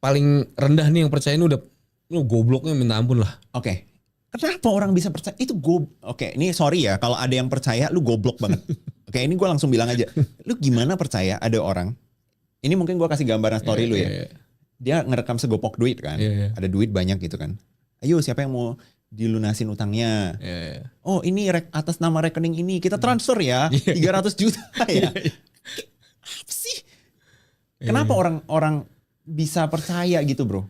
paling rendah nih yang percaya ini udah lu gobloknya minta ampun lah. Oke. Kenapa orang bisa percaya? Itu Oke, ini sorry ya kalau ada yang percaya lu goblok banget. Oke, ini gue langsung bilang aja. Lu gimana percaya ada orang? Ini mungkin gue kasih gambaran story lu ya. Dia ngerekam segopok duit kan. Ada duit banyak gitu kan. Ayo siapa yang mau dilunasin utangnya? Oh ini atas nama rekening ini kita transfer ya 300 juta ya. Apa sih? Kenapa orang bisa percaya gitu bro?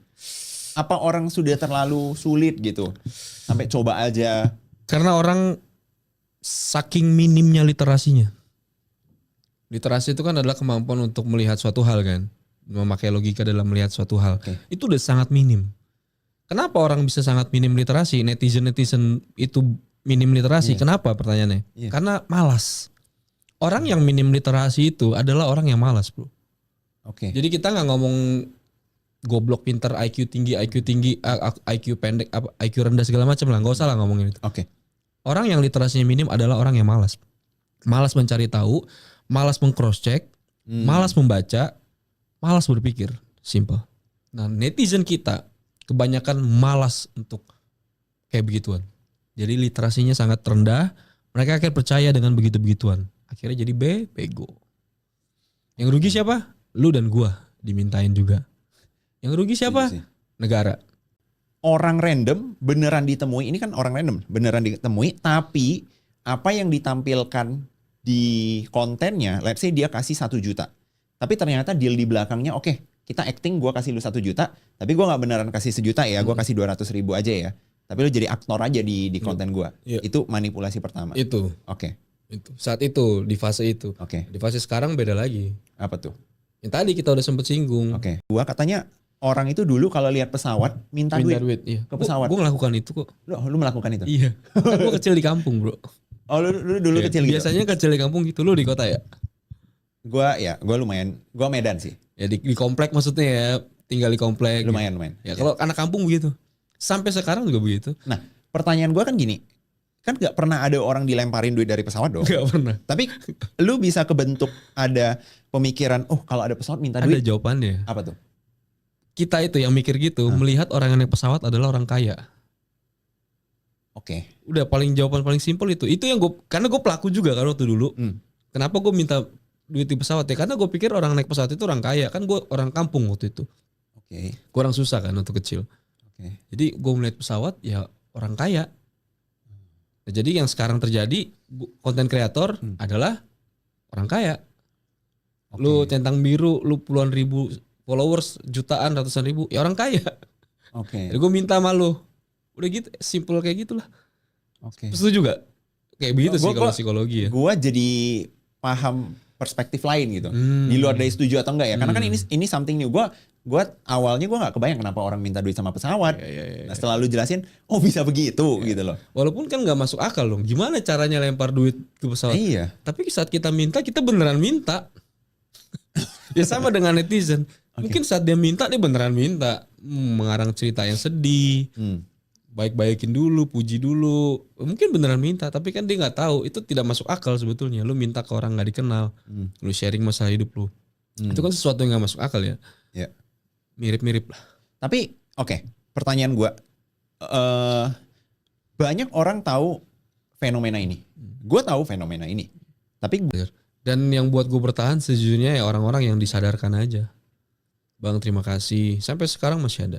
Apa orang sudah terlalu sulit gitu? Sampai coba aja. Karena orang saking minimnya literasinya. Literasi itu kan adalah kemampuan untuk melihat suatu hal kan. Memakai logika dalam melihat suatu hal. Itu udah sangat minim. Kenapa orang bisa sangat minim literasi? Netizen itu minim literasi. Kenapa pertanyaannya? Karena malas. Orang yang minim literasi itu adalah orang yang malas bro. Jadi kita nggak ngomong goblok, pintar, IQ tinggi, IQ pendek, IQ rendah segala macam lah. Nggak usah lah ngomongin itu. Orang yang literasinya minim adalah orang yang malas. Malas mencari tahu, malas meng-cross check, malas membaca, malas berpikir. Simple. Nah netizen kita kebanyakan malas untuk kayak begituan. Jadi literasinya sangat rendah. Mereka akan percaya dengan begitu-begituan. Akhirnya jadi bego. Yang rugi siapa? Lu dan gua dimintain juga. Yang rugi siapa? Negara. Orang random beneran ditemui, ini kan orang random beneran ditemui, tapi apa yang ditampilkan di kontennya, let's say dia kasih 1 juta. Tapi ternyata deal di belakangnya, oke, kita acting gua kasih lu 1 juta, tapi gua gak beneran kasih 1 juta ya, gua kasih 200.000 aja ya. Tapi lu jadi aktor aja di konten gua. Itu manipulasi pertama. Itu. Itu. Saat itu, di fase itu. Di fase sekarang beda lagi. Apa tuh? Yang tadi kita udah sempet singgung. Gua katanya orang itu dulu kalau lihat pesawat minta duit ke pesawat. Gue melakukan itu kok. Lu melakukan itu? Iya. Kan gue kecil di kampung bro. Oh lu dulu kecil gitu? Biasanya kecil di kampung gitu. Lu di kota ya? Gue lumayan. Gue Medan sih. Ya di komplek maksudnya ya. Tinggal di komplek. Lumayan. Ya kalau anak kampung begitu. Sampai sekarang juga begitu. Nah pertanyaan gue kan gini. Kan gak pernah ada orang dilemparin duit dari pesawat dong? Gak pernah. Tapi lu bisa kebentuk ada pemikiran, oh kalau ada pesawat minta duit. Ada jawabannya. Apa tuh? Kita itu yang mikir gitu, melihat orang yang naik pesawat adalah orang kaya. Udah jawaban paling simpel itu. Itu yang karena gue pelaku juga kan waktu dulu. Kenapa gue minta duit di pesawat ya? Karena gue pikir orang naik pesawat itu orang kaya. Kan gue orang kampung waktu itu. Gue orang susah kan waktu kecil. Jadi gue melihat pesawat ya orang kaya. Nah, jadi yang sekarang terjadi konten kreator adalah orang kaya. Lu centang biru, lu puluhan ribu followers, jutaan, ratusan ribu, ya orang kaya. Jadi gue minta sama lu. Udah gitu, simple kayak gitulah. Setuju gak? Kayak begitu sih kalau psikologi ya. Gue jadi paham perspektif lain gitu. Di luar dari setuju atau enggak ya. Karena kan ini something new. Gue awalnya gue gak kebayang kenapa orang minta duit sama pesawat. Nah setelah lu jelasin, oh bisa begitu gitu loh. Walaupun kan gak masuk akal dong. Gimana caranya lempar duit ke pesawat? Tapi saat kita minta, kita beneran minta. Ya sama dengan netizen. Mungkin saat dia minta, dia beneran minta. Mengarang cerita yang sedih. Baik-baikin dulu, puji dulu. Mungkin beneran minta, tapi kan dia gak tahu. Itu tidak masuk akal sebetulnya. Lu minta ke orang gak dikenal. Lu sharing masalah hidup lu. Itu kan sesuatu yang gak masuk akal ya. Mirip-mirip lah. Tapi pertanyaan gue. Banyak orang tahu fenomena ini. Gue tahu fenomena ini. Tapi dan yang buat gue bertahan sejujurnya ya orang-orang yang disadarkan aja. Bang terima kasih. Sampai sekarang masih ada.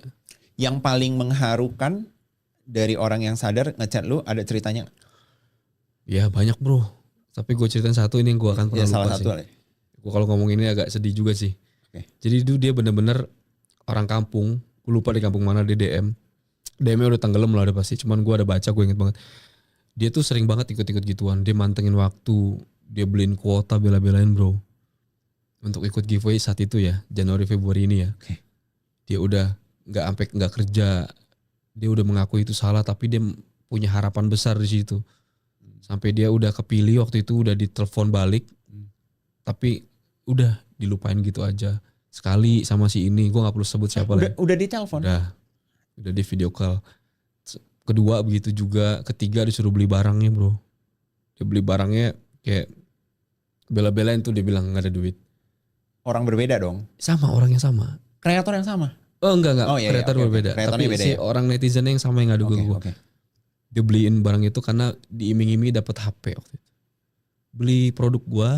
Yang paling mengharukan dari orang yang sadar ngechat lu ada ceritanya? Ya banyak bro. Tapi gue ceritain satu ini yang gue akan pernah lupa salah satu sih. Gue kalau ngomong ini agak sedih juga sih. Jadi itu dia bener-bener orang kampung. Gue lupa di kampung mana di DM. DM-nya udah tenggelam lah udah pasti. Cuman gue ada baca, gue inget banget. Dia tuh sering banget ikut-ikut gituan. Dia mantengin waktu. Dia beliin kuota bela-belain bro. Untuk ikut giveaway saat itu ya. Januari Februari ini ya. Dia udah gak kerja. Dia udah mengakui itu salah. Tapi dia punya harapan besar di situ. Sampai dia udah kepilih waktu itu. Udah ditelepon balik. Tapi udah dilupain gitu aja. Sekali sama si ini. Gue gak perlu sebut siapa lah. Udah ditelepon? Udah di video call. Kedua begitu juga. Ketiga disuruh beli barangnya bro. Dia beli barangnya kayak bela-belain tuh dia bilang gak ada duit. Orang berbeda dong? Sama, orang yang sama. Kreator yang sama? Oh enggak, Oh, iya, iya, kreator oke, oke. berbeda. Kreatornya Tapi beda si ya? orang netizennya yang sama yang ngadu ke Oke, gue. oke. Dia beliin barang itu karena diiming-iming dapat HP waktu itu. Beli produk gua,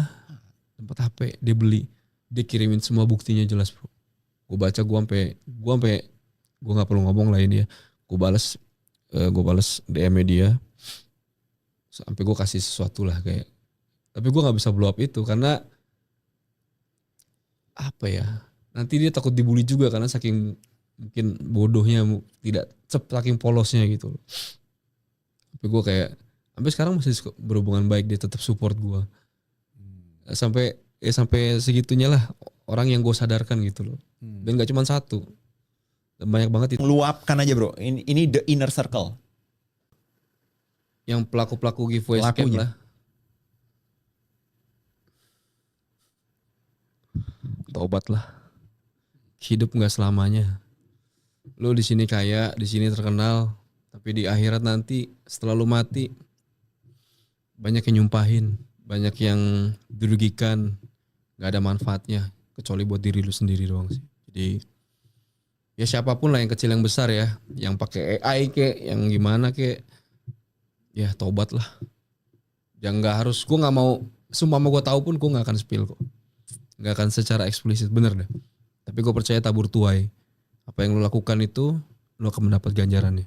dapat HP, dia beli. Dia kirimin semua buktinya jelas, bro. Gue baca, gue nggak perlu ngomong lah ini ya. Gue balas DM-nya dia. Sampai gue kasih sesuatu lah kayak. Tapi gue nggak bisa blow up itu karena apa ya? Nanti dia takut dibully juga karena saking mungkin bodohnya, tidak saking polosnya gitu loh. Tapi gue kayak sampai sekarang masih berhubungan baik, dia tetap support gue. Sampai segitunya lah orang yang gue sadarkan gitu loh. Dan gak cuma satu, banyak banget itu. Luapkan aja bro, ini the inner circle. Yang pelaku giveaway scam lah. Tobat lah. Hidup nggak selamanya. Lu di sini kaya, di sini terkenal, tapi di akhirat nanti setelah lu mati banyak yang nyumpahin, banyak yang dirugikan, nggak ada manfaatnya kecuali buat diri lu sendiri doang sih. Jadi ya siapapun lah, yang kecil yang besar ya, yang pakai AI kek, yang gimana kek, ya tobat lah. Yang nggak harus, gue nggak mau, sumpah gue tahu pun gue nggak akan spill kok, nggak akan secara eksplisit, bener deh. Tapi gue percaya tabur tuai, apa yang lo lakukan itu lo akan mendapat ganjarannya.